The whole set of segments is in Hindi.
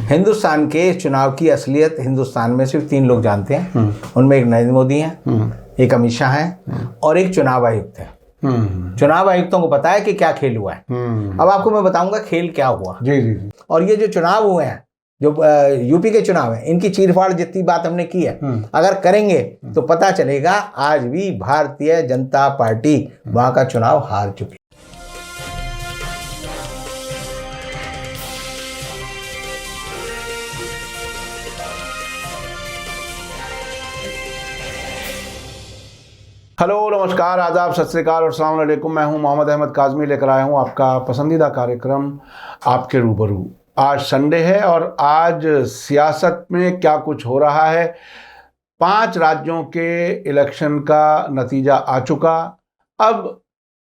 हिंदुस्तान के चुनाव की असलियत हिंदुस्तान में सिर्फ 3 लोग जानते हैं। उनमें एक नरेंद्र मोदी हैं, एक अमित शाह हैं और एक चुनाव आयुक्त है। चुनाव आयुक्तों को पता है कि क्या खेल हुआ है। अब आपको मैं बताऊंगा खेल क्या हुआ। जी जी जी। और ये जो चुनाव हुए हैं, जो यूपी के चुनाव है, इनकी चीरफाड़ जितनी बात हमने की है, अगर करेंगे तो पता चलेगा आज भी भारतीय जनता पार्टी वहां का चुनाव हार चुकी। हेलो, नमस्कार, आदाब, सत श्री अकाल और अस्सलाम वालेकुम। मैं हूं मोहम्मद अहमद काज़मी, लेकर आया हूं आपका पसंदीदा कार्यक्रम आपके रूबरू। आज संडे है और आज सियासत में क्या कुछ हो रहा है। 5 राज्यों के इलेक्शन का नतीजा आ चुका। अब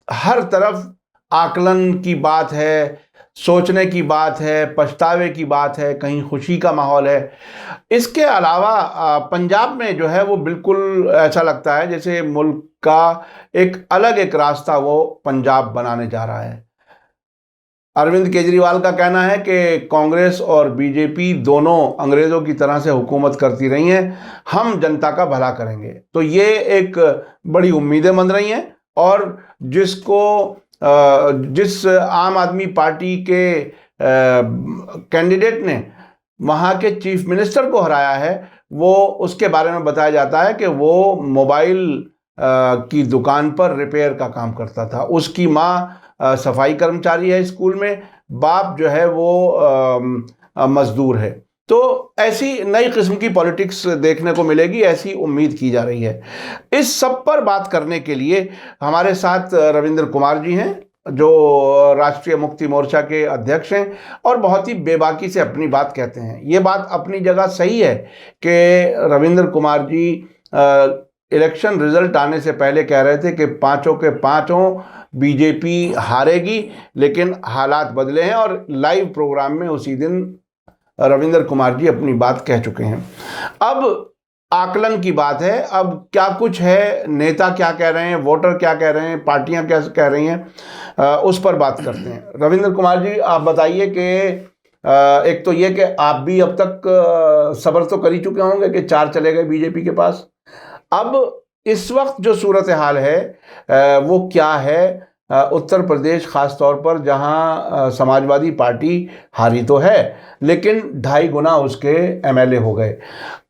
हर तरफ आकलन की बात है, सोचने की बात है, पछतावे की बात है, कहीं खुशी का माहौल है। इसके अलावा पंजाब में जो है वो बिल्कुल ऐसा लगता है जैसे मुल्क का एक रास्ता वो पंजाब बनाने जा रहा है। अरविंद केजरीवाल का कहना है कि कांग्रेस और बीजेपी दोनों अंग्रेज़ों की तरह से हुकूमत करती रही हैं, हम जनता का भला करेंगे। तो ये एक बड़ी उम्मीदें बन रही हैं और जिस आम आदमी पार्टी के कैंडिडेट ने वहाँ के चीफ मिनिस्टर को हराया है, वो उसके बारे में बताया जाता है कि वो मोबाइल की दुकान पर रिपेयर का काम करता था। उसकी माँ सफाई कर्मचारी है स्कूल में, बाप जो है वो मजदूर है। तो ऐसी नई किस्म की पॉलिटिक्स देखने को मिलेगी, ऐसी उम्मीद की जा रही है। इस सब पर बात करने के लिए हमारे साथ रविंद्र कुमार जी हैं, जो राष्ट्रीय मुक्ति मोर्चा के अध्यक्ष हैं और बहुत ही बेबाकी से अपनी बात कहते हैं। ये बात अपनी जगह सही है कि रविंद्र कुमार जी इलेक्शन रिजल्ट आने से पहले कह रहे थे कि 5 के 5 बीजेपी हारेगी, लेकिन हालात बदले हैं और लाइव प्रोग्राम में उसी दिन रविंद्र कुमार जी अपनी बात कह चुके हैं। अब आकलन की बात है, अब क्या कुछ है, नेता क्या कह रहे हैं, वोटर क्या कह रहे हैं, पार्टियां क्या कह रही हैं, उस पर बात करते हैं। रविंद्र कुमार जी, आप बताइए कि एक तो ये कि आप भी अब तक सब्र तो कर ही चुके होंगे कि 4 चले गए बीजेपी के पास। अब इस वक्त जो सूरत हाल है वो क्या है उत्तर प्रदेश ख़ास तौर पर, जहां समाजवादी पार्टी हारी तो है लेकिन 2.5 गुना उसके एमएलए हो गए।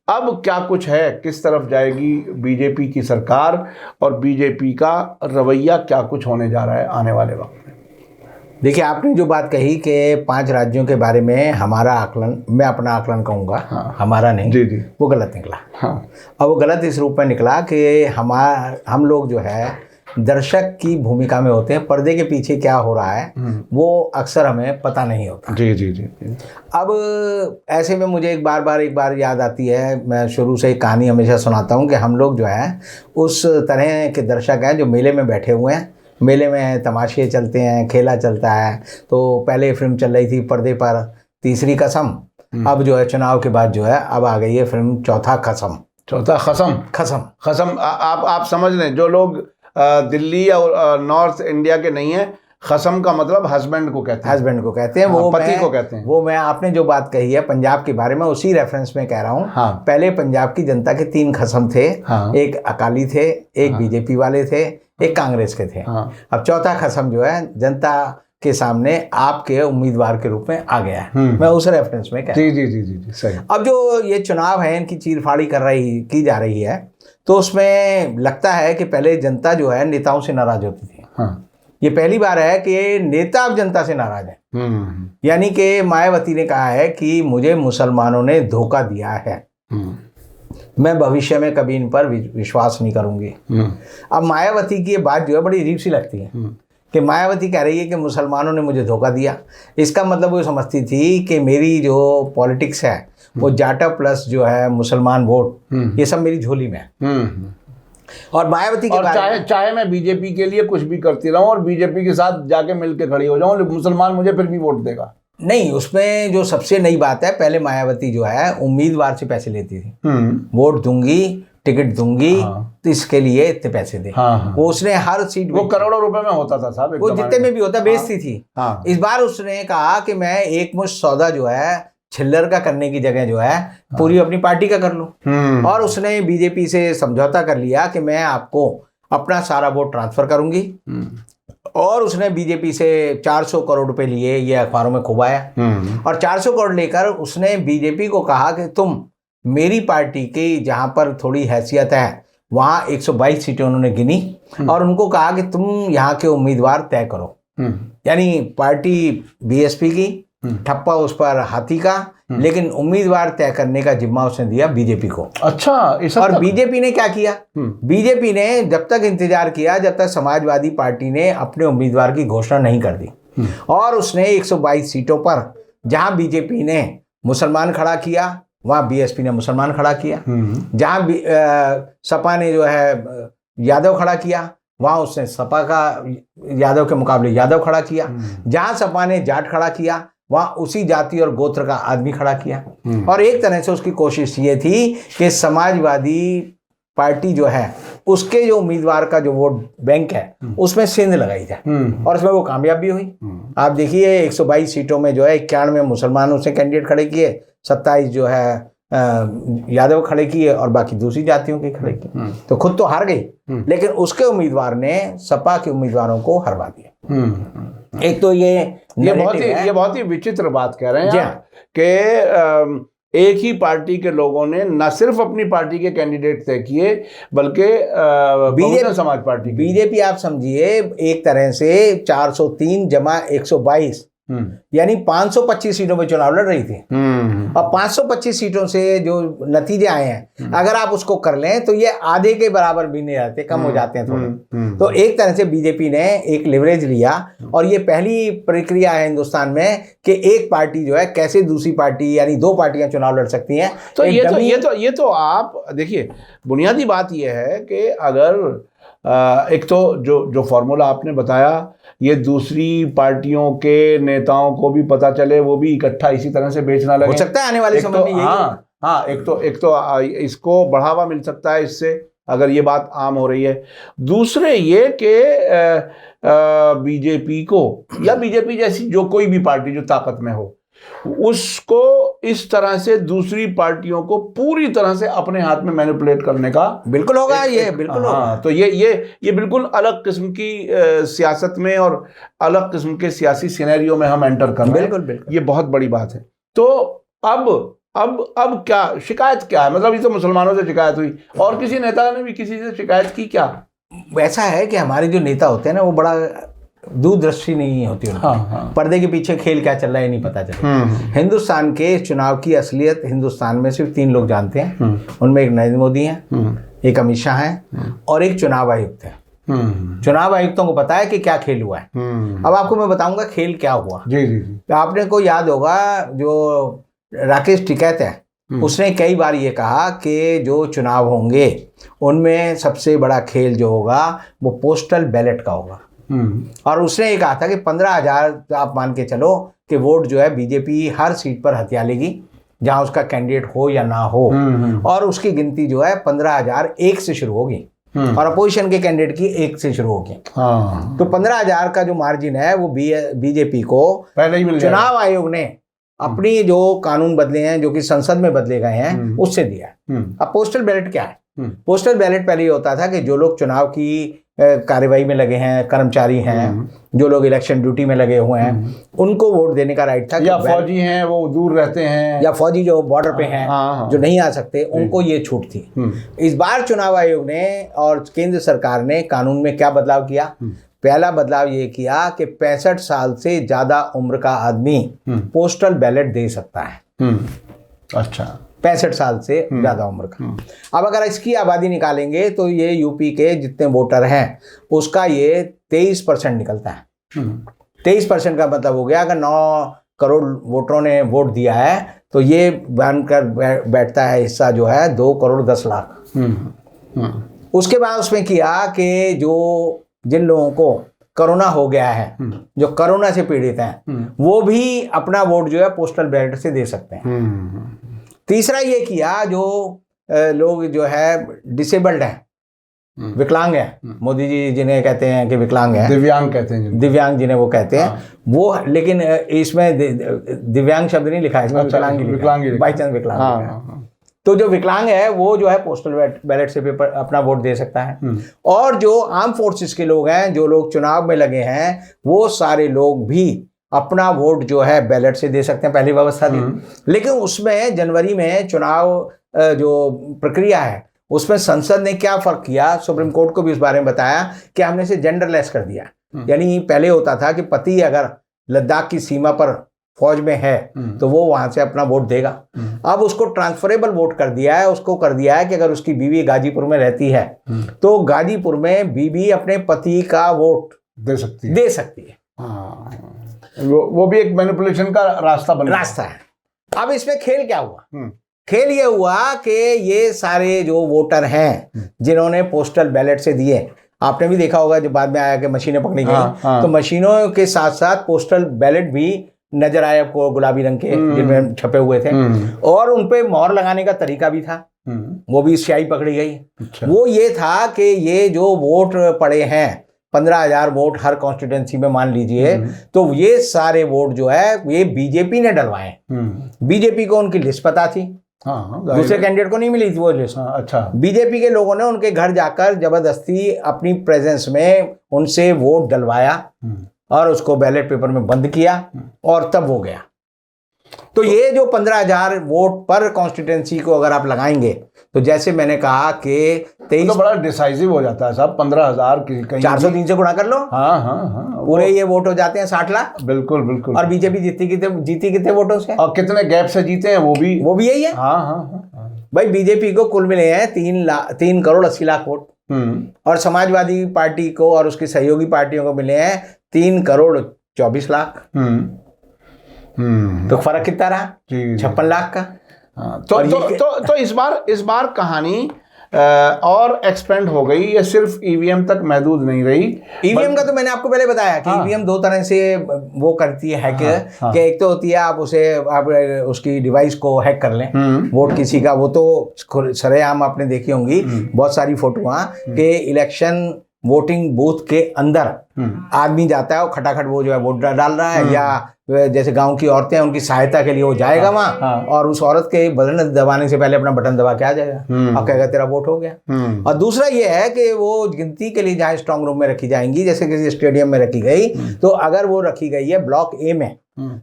अब क्या कुछ है, किस तरफ जाएगी बीजेपी की सरकार और बीजेपी का रवैया क्या कुछ होने जा रहा है आने वाले वक्त में? देखिए, आपने जो बात कही कि 5 राज्यों के बारे में हमारा आकलन, मैं अपना आकलन कहूँगा, हाँ, हमारा नहीं, जी जी, वो गलत निकला। हाँ, और वो गलत इस रूप में निकला कि हम लोग जो है दर्शक की भूमिका में होते हैं, पर्दे के पीछे क्या हो रहा है वो अक्सर हमें पता नहीं होता। जी जी जी। अब ऐसे में मुझे एक बार याद आती है, मैं शुरू से एक कहानी हमेशा सुनाता हूँ कि हम लोग जो है उस तरह के दर्शक हैं जो मेले में बैठे हुए हैं। मेले में तमाशे चलते हैं, खेला चलता है। तो पहले फिल्म चल रही थी पर्दे पर तीसरी कसम, अब जो है चुनाव के बाद जो है अब आ गई है फिल्म चौथा खसम। आप समझ लें, जो लोग दिल्ली या नॉर्थ इंडिया के नहीं है, खसम का मतलब हस्बैंड को कहते हैं, वो पति को कहते हैं। वो मैं आपने जो बात कही है पंजाब के बारे में, उसी रेफरेंस में कह रहा हूँ। हाँ। पहले पंजाब की जनता के 3 खसम थे। हाँ। एक अकाली थे, एक बीजेपी वाले थे, एक कांग्रेस के थे। हाँ। अब चौथा खसम जो है जनता के सामने आपके उम्मीदवार के रूप में आ गया है। मैं उस रेफरेंस में कह रहा हूँ। जी, सही। अब जो ये चुनाव है, इनकी चीरफाड़ी की जा रही है, तो उसमें लगता है कि पहले जनता जो है नेताओं से नाराज होती थी। हाँ। ये पहली बार है कि नेता अब जनता से नाराज है। यानी कि मायावती ने कहा है कि मुझे मुसलमानों ने धोखा दिया है, मैं भविष्य में कभी इन पर विश्वास नहीं करूंगी। अब मायावती की ये बात जो है बड़ी अजीब सी लगती है कि मायावती कह रही है कि मुसलमानों ने मुझे धोखा दिया। इसका मतलब वो समझती थी कि मेरी जो पॉलिटिक्स है वो जाटा प्लस जो है मुसलमान वोट, ये सब मेरी झोली में है। और मायावती के चाहे मैं बीजेपी के लिए कुछ भी करती रहूं और बीजेपी के साथ जाके मिलके खड़ी हो जाऊं, मुसलमान मुझे फिर भी वोट देगा नहीं। उसमें जो सबसे नई बात है, पहले मायावती जो है उम्मीदवार से पैसे लेती थी, वोट दूंगी, टिकट दूंगी, तो इसके लिए इतने पैसे दे। वो उसने हर सीट, वो करोड़ों रुपए में होता था साहब, वो जितने में भी होता बेचती थी। इस बार उसने कहा कि मैं एक मुश्त सौदा जो है छिल्लर का करने की जगह जो है पूरी अपनी पार्टी का कर लूं। और उसने बीजेपी से समझौता कर लिया कि मैं आपको अपना सारा वोट ट्रांसफर करूंगी। और उसने बीजेपी से 400 करोड़ रुपए लिए, ये अखबारों में खूब आया। और 400 करोड़ लेकर उसने बीजेपी को कहा कि तुम मेरी पार्टी की जहां पर थोड़ी हैसियत है वहां 122 सीटें उन्होंने गिनी और उनको कहा कि तुम यहाँ के उम्मीदवार तय करो। यानी पार्टी बीएसपी की, ठप्पा उस पर हाथी का, लेकिन उम्मीदवार तय करने का जिम्मा उसने दिया बीजेपी को। अच्छा, और बीजेपी ने क्या किया? बीजेपी ने जब तक इंतजार किया जब तक समाजवादी पार्टी ने अपने उम्मीदवार की घोषणा नहीं कर दी। और उसने 122 सीटों पर जहां बीजेपी ने मुसलमान खड़ा किया वहां बीएसपी ने मुसलमान खड़ा किया। जहां सपा ने जो है यादव खड़ा किया वहां उसने सपा का यादव के मुकाबले यादव खड़ा किया। जहां सपा ने जाट खड़ा किया वहां उसी जाति और गोत्र का आदमी खड़ा किया। और एक तरह से उसकी कोशिश ये थी कि समाजवादी पार्टी जो है उसके जो उम्मीदवार का जो वोट बैंक है उसमें सेंध लगाई जाए। और उसमें वो कामयाब भी हुई। आप देखिए 122 सीटों में जो है 91 मुसलमानों से कैंडिडेट खड़े किए, 27 जो है यादव खड़े किए और बाकी दूसरी जातियों के खड़े किए। तो खुद तो हार गई, लेकिन उसके उम्मीदवार ने सपा के उम्मीदवारों को हरवा दिया। एक तो ये बहुत ही विचित्र बात कह रहे हैं कि एक ही पार्टी के लोगों ने न सिर्फ अपनी पार्टी के कैंडिडेट तय किए बल्कि बहुजन समाज पार्टी, बीजेपी आप समझिए एक तरह से 403 जमा 122 यानी 525 सीटों में चुनाव लड़ रही थी। और 525 सीटों से जो नतीजे आए हैं अगर आप उसको कर लें तो ये आधे के बराबर भी नहीं रहते, कम हो जाते हैं थोड़े। तो एक तरह से बीजेपी ने एक लिवरेज लिया और ये पहली प्रक्रिया है हिंदुस्तान में कि एक पार्टी जो है कैसे दूसरी पार्टी यानी दो पार्टियां चुनाव लड़ सकती हैं। तो ये तो आप देखिए, बुनियादी बात ये है कि अगर एक तो जो फॉर्मूला आपने बताया ये दूसरी पार्टियों के नेताओं को भी पता चले, वो भी इकट्ठा इसी तरह से बेचना लगे। हो सकता है आने वाले समय में हाँ, एक तो इसको बढ़ावा मिल सकता है इससे, अगर ये बात आम हो रही है। दूसरे ये कि बीजेपी को या बीजेपी जैसी जो कोई भी पार्टी जो ताकत में हो उसको इस तरह से दूसरी पार्टियों को पूरी तरह से अपने हाथ में मैनिपुलेट करने का बिल्कुल होगा। बिल्कुल होगा। तो ये बिल्कुल अलग किस्म की सियासत में और अलग किस्म के सियासी सिनेरियो में हम एंटर कर रहे हैं। बिल्कुल ये बहुत बड़ी बात है। तो अब क्या शिकायत क्या है? मतलब ये तो मुसलमानों से शिकायत हुई और किसी नेता ने भी किसी से शिकायत की क्या? ऐसा है कि हमारे जो नेता होते हैं ना वो बड़ा दूरदृष्टि नहीं होती उनकी। पर्दे के पीछे खेल क्या चल रहा है नहीं पता चलता। हिंदुस्तान के चुनाव की असलियत हिंदुस्तान में सिर्फ 3 लोग जानते हैं। उनमें एक नरेंद्र मोदी हैं, एक अमित शाह हैं और एक चुनाव आयुक्त है। चुनाव आयुक्तों को पता है कि क्या खेल हुआ है। अब आपको मैं बताऊंगा खेल क्या हुआ। जी। आपने को याद होगा जो राकेश टिकैत है उसने कई बार ये कहा कि जो चुनाव होंगे उनमें सबसे बड़ा खेल जो होगा वो पोस्टल बैलेट का होगा। और उसने ये कहा था कि 15,000 आप मान के चलो कि वोट जो है बीजेपी हर सीट पर हथिया लेगी जहां उसका कैंडिडेट हो या ना हो। और उसकी गिनती जो है 15,000 1 से शुरू होगी और अपोजिशन के कैंडिडेट की 1 से शुरू होगी। तो 15,000 का जो मार्जिन है वो बीजेपी को पहले ही मिल जाएगा। चुनाव आयोग ने अपनी जो कानून बदले हैं जो कि संसद में बदले गए हैं उससे दिया है। अब पोस्टल बैलेट क्या है? पोस्टल बैलेट पहले ये होता था कि जो लोग चुनाव की कार्यवाही में लगे हैं, कर्मचारी हैं, जो लोग इलेक्शन ड्यूटी में लगे हुए हैं उनको वोट देने का राइट था। या फौजी हैं वो दूर रहते हैं, या फौजी जो बॉर्डर पे हैं जो नहीं आ सकते उनको ये छूट थी। इस बार चुनाव आयोग ने और केंद्र सरकार ने कानून में क्या बदलाव किया? पहला बदलाव ये किया कि 65 साल से ज्यादा उम्र का आदमी पोस्टल बैलेट दे सकता है। अच्छा, 65 साल से ज्यादा उम्र का। अब अगर इसकी आबादी निकालेंगे तो ये यूपी के जितने वोटर हैं उसका ये 23% निकलता है। 23% का मतलब हो गया अगर 9 करोड़ वोटरों ने वोट दिया है तो ये बनकर बैठता है हिस्सा जो है 2 करोड़ 10 लाख। उसके बाद उसमें किया कि जो जिन लोगों को कोरोना हो गया है, जो कोरोना से पीड़ित हैं वो भी अपना वोट जो है पोस्टल बैलेट से दे सकते हैं। तीसरा ये किया जो लोग जो है डिसेबल्ड हैं विकलांग है, मोदी जी जिन्हें कहते हैं कि विकलांग है, दिव्यांग कहते हैं, दिव्यांग जिन्हें वो कहते हैं, वो, लेकिन इसमें दिव्यांग शब्द नहीं लिखा है, इसमें विकलांग बाई चांस विकलांग लिखा है। तो जो विकलांग है वो जो है पोस्टल बैलेट से पेपर अपना वोट दे सकता है। और जो आर्म फोर्सेस के लोग हैं, जो लोग चुनाव में लगे हैं, वो सारे लोग भी अपना वोट जो है बैलेट से दे सकते हैं, पहली व्यवस्था थी। लेकिन उसमें जनवरी में चुनाव जो प्रक्रिया है उसमें संसद ने क्या फर्क किया, सुप्रीम कोर्ट को भी इस बारे में बताया कि हमने इसे जेंडरलेस कर दिया। यानी पहले होता था कि पति अगर लद्दाख की सीमा पर फौज में है तो वो वहां से अपना वोट देगा। अब उसको ट्रांसफरेबल वोट कर दिया है, उसको कर दिया है कि अगर उसकी बीवी गाजीपुर में रहती है तो गाजीपुर में बीवी अपने पति का वोट दे सकती है। वो भी एक मैनिपुलेशन का रास्ता है। अब इसमें खेल क्या हुआ? खेल ये हुआ कि ये सारे जो वोटर हैं जिन्होंने पोस्टल बैलेट से दिए, आपने भी देखा होगा जो बाद में आया कि मशीनें पकड़ी गई, तो मशीनों के साथ साथ पोस्टल बैलेट भी नजर आए आपको, गुलाबी रंग के जिनमें छपे हुए थे, और उनपे मोहर लगाने का तरीका भी था, वो भी स्याही पकड़ी गई। अच्छा। वो ये था कि ये जो वोट पड़े हैं 15,000 वोट हर कॉन्स्टिट्यूंसी में मान लीजिए, तो ये सारे वोट जो है ये बीजेपी ने डलवाए। बीजेपी को उनकी लिस्ट पता थी, दूसरे कैंडिडेट को नहीं मिली थी वो लिस्ट। अच्छा। बीजेपी के लोगों ने उनके घर जाकर जबरदस्ती अपनी प्रेजेंस में उनसे वोट डलवाया और उसको बैलेट पेपर में बंद किया और तब वो गया। तो ये जो 15,000 वोट पर कॉन्स्टिट्यूंसी को अगर आप लगाएंगे तो जैसे मैंने कहा कि 23 तो बड़ा डिसाइसिव हो जाता है साहब। 15,000 403 से गुणा कर लो, पूरे ये वोट हो जाते हैं 60 लाख। बिल्कुल। और बीजेपी जीती कितने वोटों से, और कितने गैप से जीते हैं वो भी यही है। भाई बीजेपी को कुल मिले हैं 3 करोड़ 80 लाख वोट, और समाजवादी पार्टी को और उसकी सहयोगी पार्टियों को मिले हैं 3 करोड़ 24 लाख। तो फर्क कितना रहा? 56 लाख का। तो इस बार कहानी और एक्सपेंड हो गई। ये सिर्फ ईवीएम तक महदूद नहीं रही। ईवीएम का तो मैंने आपको पहले बताया कि ईवीएम 2 तरह से वो करती है हैक। कि एक तो होती है आप उसकी डिवाइस को हैक कर लें, वोट किसी का, वो तो सरेआम आपने देखी होंगी बहुत सारी फोटोआं कि इलेक्शन वोटिंग बूथ के अंदर आदमी जाता है और खटाखट वो जो है वोट डाल रहा है, या जैसे गांव की औरतें हैं उनकी सहायता के लिए वो जाएगा वहां और उस औरत के बटन दबाने से पहले अपना बटन दबा के आ जाएगा और कहेगा तेरा वोट हो गया। और दूसरा ये है कि वो गिनती के लिए जहाँ स्ट्रांग रूम में रखी जाएंगी, जैसे किसी स्टेडियम में रखी गई, तो अगर वो रखी गई है ब्लॉक ए में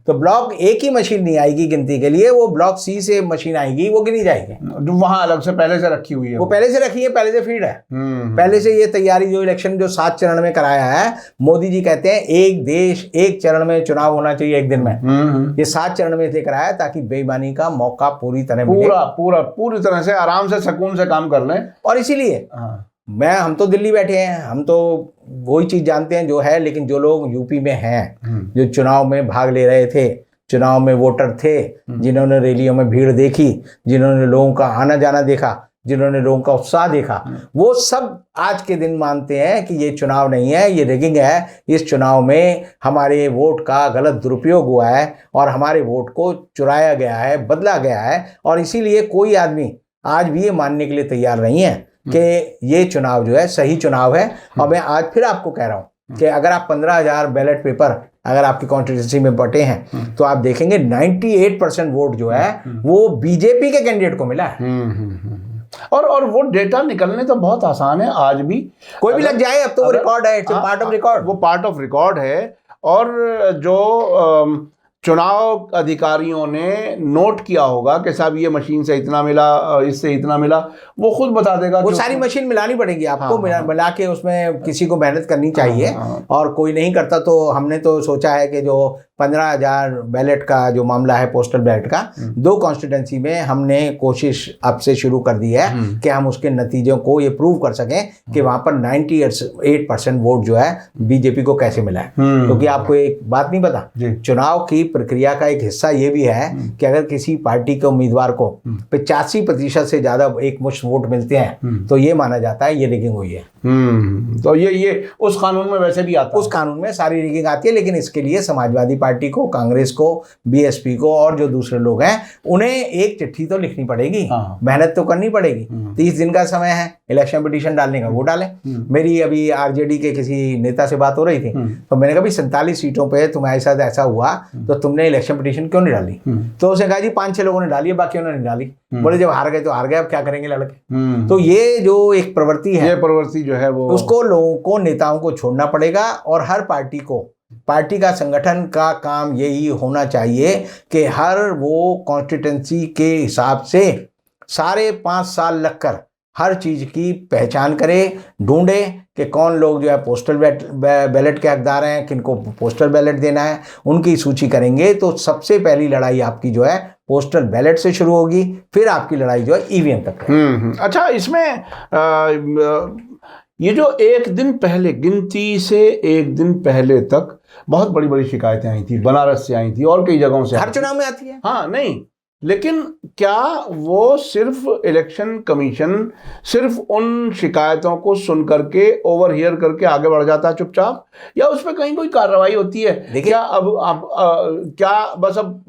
तो ब्लॉक ए की मशीन नहीं आएगी गिनती के लिए, वो ब्लॉक सी से मशीन आएगी, वो गिनी जाएगी। वहां अलग से पहले से रखी हुई है, वो पहले से रखी है, पहले से फीड है, पहले से ये तैयारी। जो इलेक्शन जो 7 चरण में कराया है, मोदी जी कहते हैं एक देश एक चरण में चुनाव होना चाहिए एक दिन में, ये 7 चरण में से कराया ताकि बेईमानी का मौका पूरी तरह पूरी तरह से आराम से सुकून से काम कर लें। और इसीलिए हम तो दिल्ली बैठे हैं, हम तो वही चीज जानते हैं जो है, लेकिन जो लोग यूपी में हैं, जो चुनाव में भाग ले रहे थे, चुनाव में वोटर थे, जिन्होंने रैलियों में भीड़ देखी, जिन्होंने लोगों का आना जाना देखा, जिन्होंने लोगों का उत्साह देखा, वो सब आज के दिन मानते हैं कि ये चुनाव नहीं है, ये रिगिंग है, इस चुनाव में हमारे वोट का गलत दुरुपयोग हुआ है और हमारे वोट को चुराया गया है, बदला गया है। और इसीलिए कोई आदमी आज भी ये मानने के लिए तैयार नहीं है कि ये चुनाव जो है सही चुनाव है। और मैं आज फिर आपको कह रहा हूं कि अगर आप 15,000 बैलेट पेपर अगर आपकी कॉन्स्टिट्यूंसी में बटे हैं तो आप देखेंगे 98% वोट जो है वो बीजेपी के कैंडिडेट को मिला है। और वो डेटा निकलने तो बहुत आसान है, आज भी कोई भी लग जाए, अब तो वो रिकॉर्ड है, इट्स पार्ट ऑफ रिकॉर्ड, वो पार्ट ऑफ रिकॉर्ड है। और जो चुनाव अधिकारियों ने नोट किया होगा कि साहब ये मशीन से इतना मिला, इससे इतना मिला, वो खुद बता देगा। वो सारी मशीन मिलानी पड़ेगी आपको, मिला के उसमें किसी को मेहनत करनी चाहिए। और कोई नहीं करता तो हमने तो सोचा है कि जो 15,000 बैलेट का जो मामला है, पोस्टल बैलेट का, 2 कॉन्स्टिट्यूंसी में हमने कोशिश अब से शुरू कर दी है कि हम उसके नतीजों को ये प्रूव कर सकें कि वहां पर 98% वोट जो है बीजेपी को कैसे मिला है। क्योंकि आपको एक बात नहीं पता, चुनाव की प्रक्रिया का एक हिस्सा ये भी है कि अगर किसी पार्टी के उम्मीदवार को 85% से ज्यादा एक मुश्त वोट मिलते हैं तो ये माना जाता है ये रिगिंग हुई है। तो ये उस कानून में वैसे भी आता है, उस कानून में सारी रिगिंग आती है। लेकिन इसके लिए समाजवादी पार्टी को, कांग्रेस को, बीएसपी को और जो दूसरे लोग हैं उन्हें एक चिट्ठी तो लिखनी पड़ेगी, मेहनत तो करनी पड़ेगी। 30 दिन का समय है, इलेक्शन पिटीशन डालने का वो डालें। मेरी अभी आरजेडी के किसी नेता से बात हो रही थी, तो मैंने कहा भाई 47 सीटों पे तुम्हारे साथ ऐसा हुआ तो तुमने इलेक्शन पिटीशन क्यों नहीं डाली? तो उसने कहा जी 5-6 लोगों ने डाली है, बाकी उन्होंने नहीं डाली। बोले जब हार गए तो हार गए, अब क्या करेंगे लड़के। तो ये जो एक प्रवृत्ति है, ये प्रवृत्ति जो है वो उसको लोगों को, नेताओं को छोड़ना पड़ेगा। और हर पार्टी का संगठन का काम यही होना चाहिए कि हर वो कॉन्स्टिट्यूंसी के हिसाब से सारे 5 साल लगकर हर चीज़ की पहचान करे, ढूंढे कि कौन लोग जो है पोस्टल बैलेट के हकदार हैं, किनको पोस्टल बैलेट देना है, उनकी सूची करेंगे तो सबसे पहली लड़ाई आपकी जो है पोस्टल बैलेट से शुरू होगी, फिर आपकी लड़ाई जो है ईवीएम तक है। अच्छा, इसमें ये जो एक दिन पहले, गिनती से एक दिन पहले तक बहुत बड़ी बड़ी शिकायतें आई थी, बनारस से आई थी और कई जगहों से, हर चुनाव में आती है। हाँ, नहीं, लेकिन क्या वो सिर्फ इलेक्शन कमीशन सिर्फ उन शिकायतों को सुन करके ओवरहियर करके आगे बढ़ जाता है चुपचाप, या उस पर कहीं कोई कार्रवाई होती है? देखिए, क्या क्या बस अब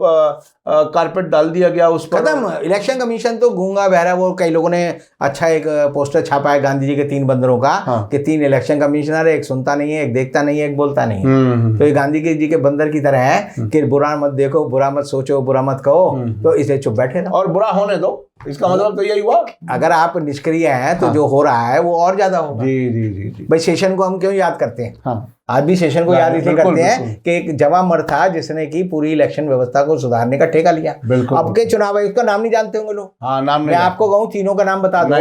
कारपेट डाल दिया गया उस पर? खत्म। इलेक्शन कमीशन तो गूंगा बहरा, वो कई लोगों ने अच्छा एक पोस्टर छापा है गांधी जी के 3 बंदरों का, कि 3 इलेक्शन कमिश्नर है, एक सुनता नहीं है, एक देखता नहीं है, एक बोलता नहीं है। तो ये गांधी जी के बंदर की तरह है कि बुरा मत देखो, बुरा मत सोचो, बुरा मत कहो, तो इसे चुप बैठे रहो और बुरा होने दो। इसका मतलब तो यही हुआ, अगर आप निष्क्रिय हैं तो जो हो रहा है वो और ज्यादा होगा। जी जी जी जी। भाई सेशन को हम क्यों याद करते हैं? हाँ, आज भी सेशन को याद इसलिए करते हैं कि एक जवां मर्द था जिसने की पूरी इलेक्शन व्यवस्था को सुधारने का ठेका लिया। अब के चुनाव आयोग का नाम नहीं जानते होंगे लोग। हाँ, नाम मैं आपको कहूँ तीनों का नाम बता दो,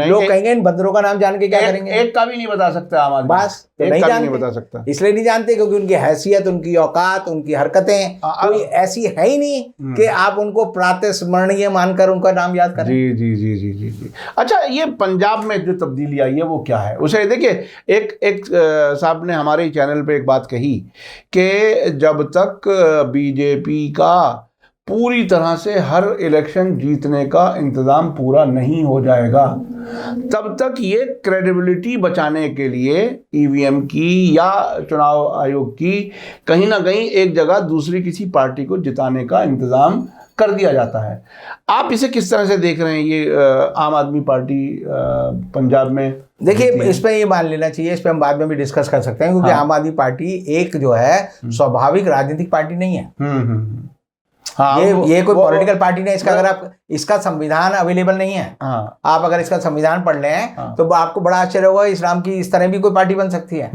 लोग कहेंगे इन बंदरों का नाम जान के क्या करेंगे? एक का भी नहीं बता सकता आम आदमी, बस नहीं बता सकता। इसलिए नहीं जानते क्योंकि उनकी हैसियत, उनकी औकात, उनकी हरकतें कोई ऐसी है ही नहीं कि आप उनको प्रातःस्मरणीय मानकर उनका नाम याद करें। जी जी जी जी जी जी। अच्छा, ये पंजाब में जो तब्दीली आई है वो क्या है? उसे देखिए, एक साहब ने हमारे चैनल पे एक बात कही कि जब तक बीजेपी का पूरी तरह से हर इलेक्शन जीतने का इंतजाम पूरा नहीं हो जाएगा, तब तक ये क्रेडिबिलिटी बचाने के लिए ईवीएम की या चुनाव आयोग की कहीं ना कहीं एक जगह दूसरी किसी पार्टी को जिताने का इंतजाम कर दिया जाता है। आप इसे किस तरह से देख रहे हैं? ये आम आदमी पार्टी पंजाब में, देखिए, इस पे ये मान लेना चाहिए, इस पे हम बाद में भी डिस्कस कर सकते हैं, क्योंकि आम आदमी पार्टी एक जो है स्वाभाविक राजनीतिक पार्टी नहीं है। हाँ, ये कोई पॉलिटिकल पार्टी नहीं। इसका अगर आप, इसका संविधान अवेलेबल नहीं है। हाँ, आप अगर इसका संविधान पढ़ लें तो आपको बड़ा आश्चर्य होगा, इस्लाम की इस तरह भी कोई पार्टी बन सकती है।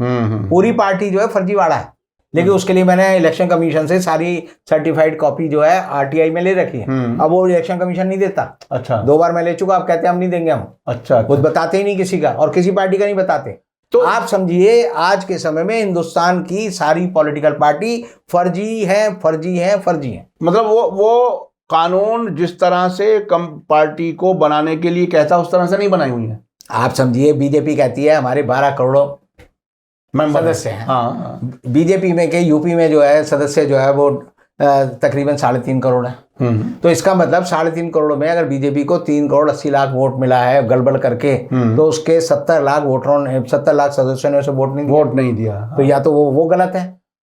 पूरी पार्टी जो है फर्जीवाड़ा है। लेकिन उसके लिए मैंने इलेक्शन कमीशन से सारी सर्टिफाइड कॉपी जो है आरटीआई में ले रखी है। अब वो इलेक्शन कमीशन नहीं देता। अच्छा, 2 बार मैं ले चुका, अब कहते हैं हम नहीं देंगे हम। अच्छा, कुछ बताते ही नहीं किसी का, और किसी पार्टी का नहीं बताते। तो आप समझिए आज के समय में हिंदुस्तान की सारी पॉलिटिकल पार्टी फर्जी है, फर्जी है, फर्जी है। मतलब वो कानून जिस तरह से कम पार्टी को बनाने के लिए कहता उस तरह से नहीं बनाई हुई है। आप समझिए, बीजेपी कहती है हमारे 12 करोड़ सदस्य हैं। हाँ, बीजेपी में के यूपी में जो है सदस्य जो है वो तकरीबन 3.5 करोड़ है। तो इसका मतलब 3.5 करोड़ में अगर बीजेपी को 3 करोड़ 80 लाख वोट मिला है गड़बड़ करके, तो उसके 70 लाख वोटरों ने, 70 लाख सदस्यों ने उसे वोट नहीं दिया। तो या तो वो गलत है,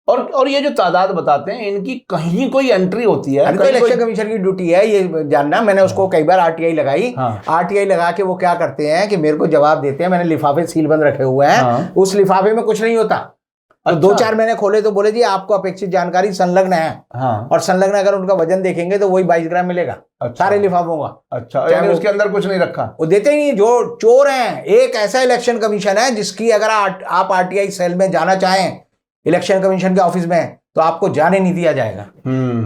और ये जो तादाद बताते हैं इनकी कहीं कोई एंट्री होती है? तो इलेक्शन कमीशन की ड्यूटी है ये जानना। मैंने उसको कई बार आरटीआई लगाई। आरटीआई लगा के वो क्या करते हैं कि मेरे को जवाब देते हैं, मैंने लिफाफे सील बंद रखे हुए हैं, उस लिफाफे में कुछ नहीं होता। तो 2-4 महीने खोले तो बोले जी आपको अपेक्षित जानकारी संलग्न है। और संलग्न अगर उनका वजन देखेंगे तो वही 22 ग्राम मिलेगा। सारे लिफाफों का। अच्छा, यानी उसके अंदर कुछ नहीं रखा, वो देते ही नहीं, जो चोर हैं। एक ऐसा इलेक्शन कमीशन है जिसकी अगर आप आरटीआई सेल में जाना चाहें, इलेक्शन कमीशन के ऑफिस में, तो आपको जाने नहीं दिया जाएगा।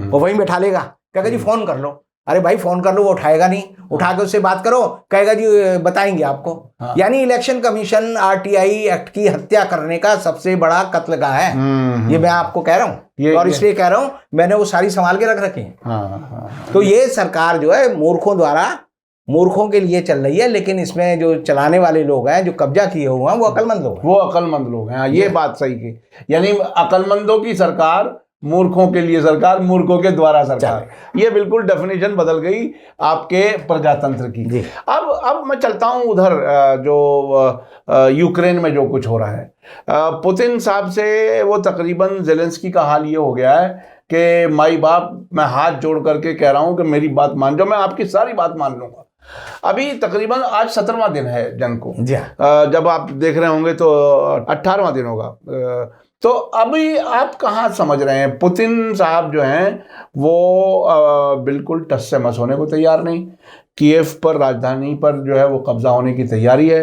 वो वहीं बैठा लेगा, कहेगा जी फोन कर लो। अरे भाई फोन कर लो, वो उठाएगा नहीं। उठा के उससे बात करो, कहेगा जी बताएंगे आपको। यानी इलेक्शन कमीशन आरटीआई एक्ट की हत्या करने का सबसे बड़ा कत्लगाह है। ये मैं आपको कह रहा हूँ, और इसलिए कह रहा हूँ मैंने वो सारी संभाल के रख रखी है। तो ये सरकार जो है मूर्खों के लिए चल रही है, लेकिन इसमें जो चलाने वाले लोग हैं, जो कब्जा किए हुए हैं, वो अकलमंद लोग हैं। ये बात सही की, यानी अकलमंदों की सरकार, मूर्खों के लिए सरकार, मूर्खों के द्वारा सरकार। ये बिल्कुल डेफिनेशन बदल गई आपके प्रजातंत्र की। अब मैं चलता हूं उधर, जो यूक्रेन में जो कुछ हो रहा है, पुतिन साहब से वो तकरीबन ज़ेलेंस्की का हाल ये हो गया है कि माई बाप, मैं हाथ जोड़ करके कह रहा हूं कि मेरी बात मान जाओ, मैं आपकी सारी बात मान लूंगा, अभी तकरीबन आज 17वां दिन है जंग को। जी हाँ। जब आप देख रहे होंगे तो 18वां दिन होगा। तो अभी आप कहाँ समझ रहे हैं? पुतिन साहब जो हैं वो बिल्कुल टस से मस होने को तैयार नहीं। कीव पर, राजधानी पर जो है वो कब्जा होने की तैयारी है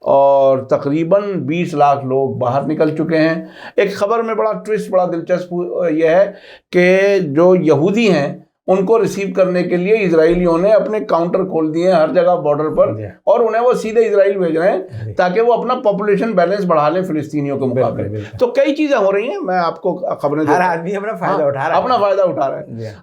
और तकरीबन 20 लाख लोग बाहर निकल चुके हैं। एक खबर में बड़ा ट्विस्ट, बड़ा दिलचस्प यह है कि जो यहूदी हैं उनको रिसीव करने के लिए इजरायलियों ने अपने काउंटर खोल दिए हैं हर जगह बॉर्डर पर और उन्हें वो सीधे इजराइल भेज रहे हैं ताकि वो अपना पॉपुलेशन बैलेंस बढ़ा लें फिलिस्तीनियों के मुकाबले। तो कई चीजें हो रही हैं, मैं आपको खबरें, हर आदमी अपना फायदा उठा रहा है, अपना फायदा उठा रहा है।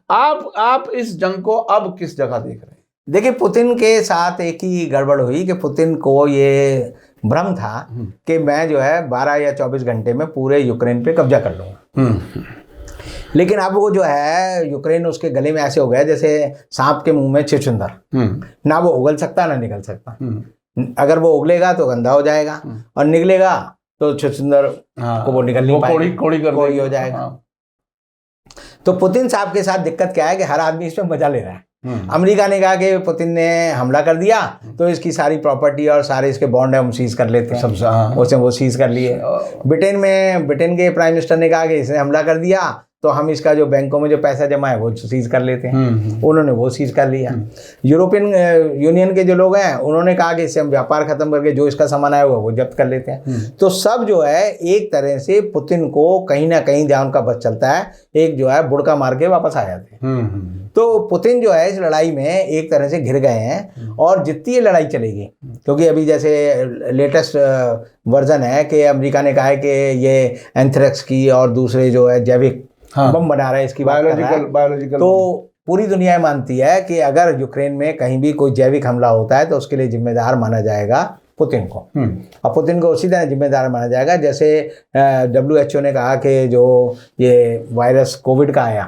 आप इस जंग को अब किस जगह देख रहे हैं? देखिए, पुतिन के साथ एक ही गड़बड़ हुई कि पुतिन को ये भ्रम था कि मैं जो है 12 या 24 घंटे में पूरे यूक्रेन पे कब्जा कर लूंगा। लेकिन अब वो जो है यूक्रेन उसके गले में ऐसे हो गया जैसे सांप के मुंह में छुछुंदर, ना वो उगल सकता ना निकल सकता। अगर वो उगलेगा तो गंदा हो जाएगा और निकलेगा तो छुछुंदर को वो निकल नहीं पाएगा, कोड़ी हो जाएगा। तो पुतिन साहब के साथ दिक्कत क्या है कि हर आदमी इसमें मजा ले रहा है। अमेरिका ने कहा कि पुतिन ने हमला कर दिया तो इसकी सारी प्रॉपर्टी और सारे इसके बॉन्ड है हम सीज कर लेते हैं, उसने वो सीज कर लिए। ब्रिटेन के प्राइम मिनिस्टर ने कहा कि इसने हमला कर दिया तो हम इसका जो बैंकों में जो पैसा जमा है वो सीज कर लेते हैं, उन्होंने वो सीज कर लिया। यूरोपियन यूनियन के जो लोग हैं उन्होंने कहा कि इससे हम व्यापार खत्म करके जो इसका सामान आया हुआ वो जब्त कर लेते हैं। तो सब जो है एक तरह से पुतिन को कहीं ना कहीं जहाँ उनका बस चलता है एक जो है बुड़का मार के वापस आ जाते हैं। तो पुतिन जो है इस लड़ाई में एक तरह से घिर गए हैं और जितनी ये लड़ाई चलेगी, क्योंकि अभी जैसे लेटेस्ट वर्जन है कि अमेरिका ने कहा है कि ये एंथ्रेक्स की और दूसरे जो है जैविक बम बना रहा है, इसकी बायोलॉजिकल। तो पूरी दुनिया मानती है कि अगर यूक्रेन में कहीं भी कोई जैविक हमला होता है तो उसके लिए जिम्मेदार माना जाएगा पुतिन को। और पुतिन को उसी तरह जिम्मेदार माना जाएगा जैसे WHO ने कहा कि जो ये वायरस कोविड का आया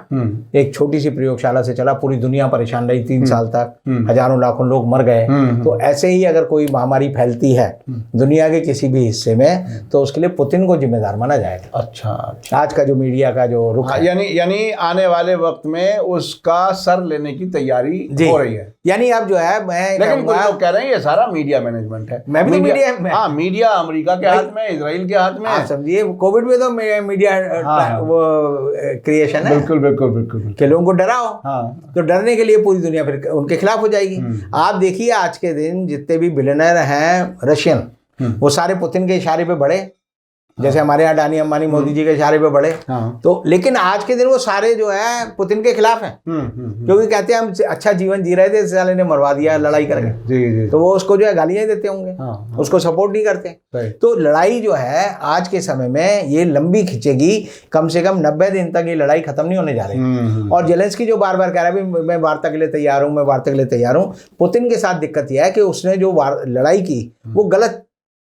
एक छोटी सी प्रयोगशाला से चला, पूरी दुनिया परेशान रही 3 साल तक, हजारों लाखों लोग मर गए। तो ऐसे ही अगर कोई महामारी फैलती है दुनिया के किसी भी हिस्से में तो उसके लिए पुतिन को जिम्मेदार माना जाएगा। अच्छा। आज का जो मीडिया का जो रुख है, यानी आने वाले वक्त में उसका सर लेने की तैयारी हो रही है। यानी अब जो है लेकिन कुछ लोग कह रहे हैं ये सारा मीडिया मैनेजमेंट है। मीडिया अमेरिका के हाथ में, इजराइल के हाथ में। आप समझिए कोविड में तो मीडिया वो क्रिएशन है। बिल्कुल कि लोगों को डराओ। तो डरने के लिए पूरी दुनिया फिर उनके खिलाफ हो जाएगी। आप देखिए आज के दिन जितने भी बिलियनर हैं रशियन वो सारे पुतिन के इशारे पे बढ़े, जैसे हमारे यहाँ अडानी अंबानी मोदी जी के इशारे पे बढ़े। तो लेकिन आज के दिन वो सारे जो है पुतिन के खिलाफ हैं, क्योंकि कहते हैं हम अच्छा जीवन जी रहे थे, इस साले ने मरवा दिया लड़ाई करके। तो वो उसको जो है गालियां देते होंगे, उसको सपोर्ट नहीं करते। तो लड़ाई जो है आज के समय में ये लंबी खिंचेगी, कम से कम 90 दिन तक ये लड़ाई खत्म नहीं होने जा रही। और जेलेंस्की जो बार बार कह रहा है मैं वार्ता के लिए तैयार हूँ, मैं वार्ता के लिए तैयार हूँ, पुतिन के साथ दिक्कत यह है कि उसने जो लड़ाई की वो गलत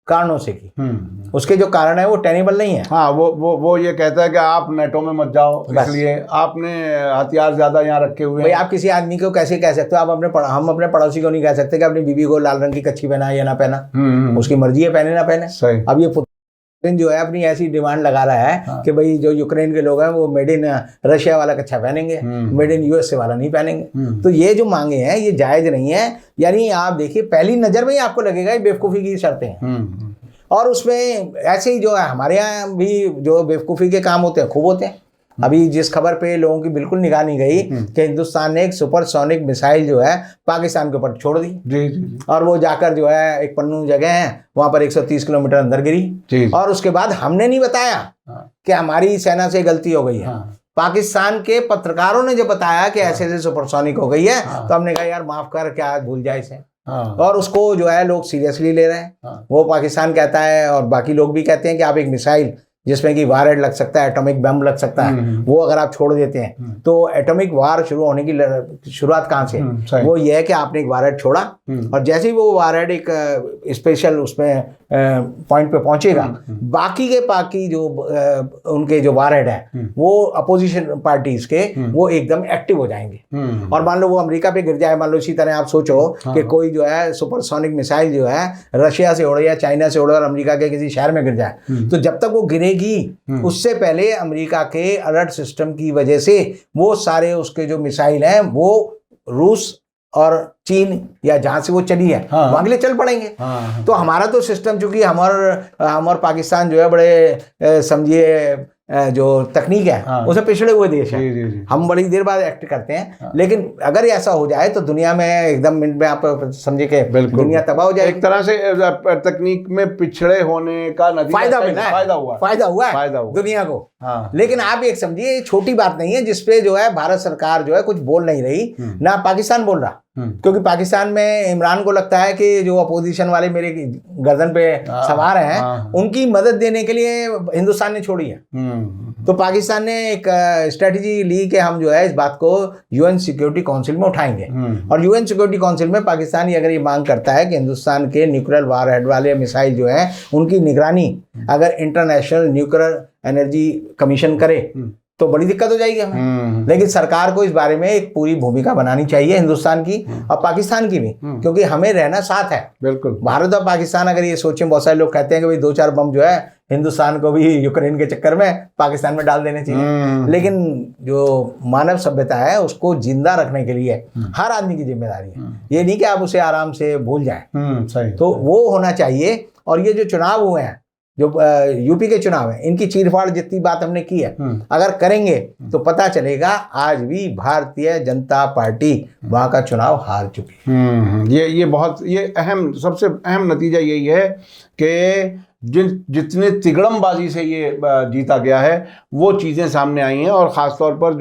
कारणों से की, उसके जो कारण है वो टेनेबल नहीं है। हाँ, वो ये कहता है कि आप नेटो में मत जाओ, इसलिए आपने हथियार ज्यादा यहाँ रखे हुए हैं। भाई आप किसी आदमी को कैसे कह सकते हो? आप हम अपने पड़ोसी को नहीं कह सकते कि अपनी बीबी को लाल रंग की कच्छी पहना या ना पहना, उसकी मर्जी है पहने ना पहने। अब ये पुतिन जो है अपनी ऐसी डिमांड लगा रहा है कि भाई जो यूक्रेन के लोग हैं वो मेड इन रशिया वाला कच्छा पहनेंगे, मेड इन USA वाला नहीं पहनेंगे। तो ये जो मांगे हैं ये जायज नहीं है। यानी आप देखिए पहली नजर में ही आपको लगेगा ये बेवकूफ़ी की शर्तें हैं। और उसमें ऐसे ही जो है हमारे यहाँ भी जो बेवकूफ़ी के काम होते हैं खूब होते हैं। अभी जिस खबर पे लोगों की बिल्कुल निगाह नहीं गई कि हिंदुस्तान ने एक सुपरसोनिक मिसाइल जो है पाकिस्तान के ऊपर छोड़ दी। जी। और वो जाकर जो है एक पन्नू जगह है वहां पर 130 किलोमीटर अंदर गिरी। और उसके बाद हमने नहीं बताया कि हमारी सेना से गलती हो गई है। पाकिस्तान के पत्रकारों ने जो बताया कि ऐसे ऐसे सुपरसोनिक हो गई है, तो हमने कहा यार माफ कर, क्या भूल जाए इसे। और उसको जो है लोग सीरियसली ले रहे हैं। वो पाकिस्तान कहता है और बाकी लोग भी कहते हैं कि आप एक मिसाइल जिसमें कि वारहेड लग सकता है, एटॉमिक बम लग सकता है, वो अगर आप छोड़ देते हैं तो एटॉमिक वार शुरू होने की शुरुआत कहाँ से? वो ये है कि आपने एक वारहेड छोड़ा और जैसे ही वो वारहेड एक स्पेशल उसमें पॉइंट पे पहुंचेगा, बाकी जो उनके जो वारहेड है वो अपोजिशन पार्टीज के वो एकदम एक्टिव हो जाएंगे। और मान लो वो अमेरिका पे गिर जाए, मान लो इसी तरह आप सोचो कि कोई जो है सुपरसोनिक मिसाइल जो है रशिया से उड़े या चाइना से उड़े और अमेरिका के किसी शहर में गिर जाए, तो जब तक वो गिरेगी उससे पहले अमेरिका के अलर्ट सिस्टम की वजह से वो सारे उसके जो मिसाइल हैं वो रूस और चीन या जहां से वो चली है वहां के लिए चल पड़ेंगे। तो हमारा तो सिस्टम, चूंकि हमार पाकिस्तान जो है बड़े समझिए जो तकनीक है उसे पिछड़े हुए देश है। हम बड़ी देर बाद एक्ट करते हैं, लेकिन अगर ऐसा हो जाए तो दुनिया में एकदम मिनट में आप समझिए कि दुनिया तबाह हो जाए। एक तरह से तकनीक में पिछड़े होने का नतीजा फायदा हुआ दुनिया को। लेकिन आप एक समझिए छोटी बात नहीं है जिसपे जो है भारत सरकार जो है कुछ बोल नहीं रही, ना पाकिस्तान बोल रहा, क्योंकि पाकिस्तान में इमरान को लगता है कि जो अपोजिशन वाले मेरे गर्दन पे सवार हैं उनकी मदद देने के लिए हिंदुस्तान ने छोड़ी है। तो पाकिस्तान ने एक स्ट्रेटजी ली कि हम जो है इस बात को यूएन सिक्योरिटी काउंसिल में उठाएंगे, और यूएन सिक्योरिटी काउंसिल में पाकिस्तान अगर ये मांग करता है कि हिंदुस्तान के न्यूक्लियर वारहेड वाले मिसाइल जो है उनकी निगरानी अगर इंटरनेशनल न्यूक्लियर एनर्जी कमीशन करे तो बड़ी दिक्कत हो जाएगी हमें। लेकिन सरकार को इस बारे में एक पूरी भूमिका बनानी चाहिए, हिंदुस्तान की और पाकिस्तान की भी, क्योंकि हमें रहना साथ है। बिल्कुल, भारत और पाकिस्तान अगर ये सोचें, बहुत सारे लोग कहते हैं कि भाई 2-4 बम जो है हिंदुस्तान को भी यूक्रेन के चक्कर में पाकिस्तान में डाल देने चाहिए, लेकिन जो मानव सभ्यता है उसको जिंदा रखने के लिए हर आदमी की जिम्मेदारी है। ये नहीं कि आप उसे आराम से भूल जाएं। सही, तो वो होना चाहिए। और ये जो चुनाव हुए हैं, जो यूपी के चुनाव है, इनकी चीरफाड़ जितनी बात हमने की है अगर करेंगे तो पता चलेगा आज भी भारतीय जनता पार्टी वहां का चुनाव हार चुकी। ये सबसे अहम नतीजा यही है कि जितने तिगड़मबाजी से ये जीता गया है वो चीज़ें सामने आई हैं, और ख़ास तौर पर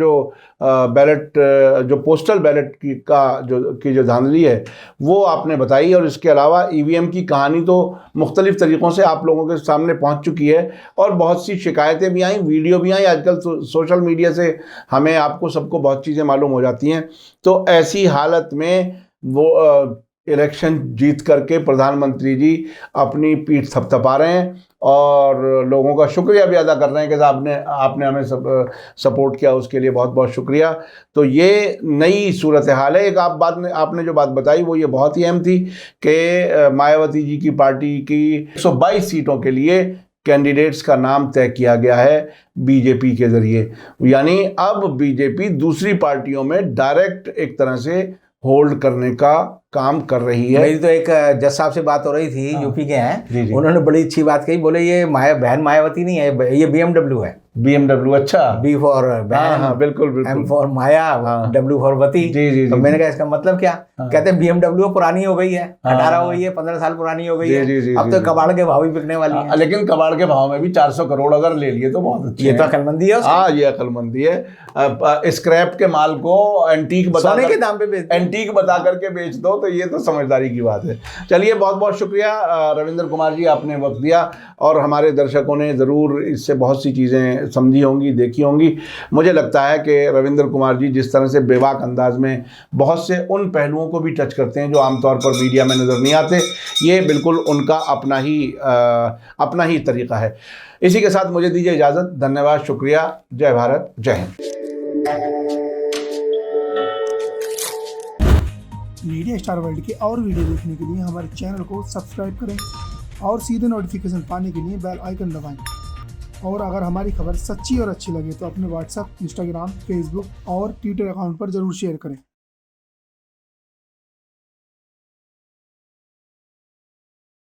जो पोस्टल बैलेट की जो धांधली है वो आपने बताई, और इसके अलावा ईवीएम की कहानी तो मुख्तलिफ़ तरीक़ों से आप लोगों के सामने पहुंच चुकी है, और बहुत सी शिकायतें भी आई, वीडियो भी आई। आजकल सोशल मीडिया से हमें आपको सबको बहुत चीज़ें मालूम हो जाती हैं। तो ऐसी हालत में वो इलेक्शन जीत करके प्रधानमंत्री जी अपनी पीठ थपथपा रहे हैं और लोगों का शुक्रिया भी अदा कर रहे हैं कि आपने हमें सपोर्ट किया, उसके लिए बहुत बहुत शुक्रिया। तो ये नई सूरत हाल है। एक आपने जो बात बताई वो ये बहुत ही अहम थी कि मायावती जी की पार्टी की 122 सीटों के लिए कैंडिडेट्स का नाम तय किया गया है बीजेपी के ज़रिए, यानी अब बीजेपी दूसरी पार्टियों में डायरेक्ट एक तरह से होल्ड करने का काम कर रही है। मेरी तो एक जज साहब से बात हो रही थी, यूपी के हैं, उन्होंने बड़ी अच्छी बात कही, बोले ये बहन मायावती नहीं है, ये BMW है। BMW, अच्छा, B फॉर बहन, हाँ, बिल्कुल, M for Maya, W for वती। तो मैंने कहा इसका मतलब क्या? कहते हैं BMW पुरानी हो गई है, 18 हो गई है, 15 साल पुरानी हो गई है, अब तो कबाड़ के भाव ही बिकने वाली है। लेकिन कबाड़ के भाव में भी 400 करोड़ अगर ले लिए तो बहुत अच्छी ये तो अकलमंदी है। हाँ, ये अकलमंदी है। स्क्रैप के माल को एंटीक बता करके बेच दो, तो ये तो समझदारी की बात है। चलिए, बहुत बहुत शुक्रिया रविंद्र कुमार जी, आपने वक्त दिया, और हमारे दर्शकों ने ज़रूर इससे बहुत सी चीज़ें समझी होंगी, देखी होंगी। मुझे लगता है कि रविंद्र कुमार जी जिस तरह से बेबाक अंदाज में बहुत से उन पहलुओं को भी टच करते हैं जो आमतौर पर मीडिया में नज़र नहीं आते, ये बिल्कुल उनका अपना ही तरीक़ा है। इसी के साथ मुझे दीजिए इजाज़त। धन्यवाद, शुक्रिया, जय भारत, जय हिंद। मीडिया स्टार वर्ल्ड के और वीडियो देखने के लिए हमारे चैनल को सब्सक्राइब करें और सीधे नोटिफिकेशन पाने के लिए बेल आइकन दबाएं। और अगर हमारी खबर सच्ची और अच्छी लगे तो अपने व्हाट्सएप, इंस्टाग्राम, फेसबुक और ट्विटर अकाउंट पर ज़रूर शेयर करें।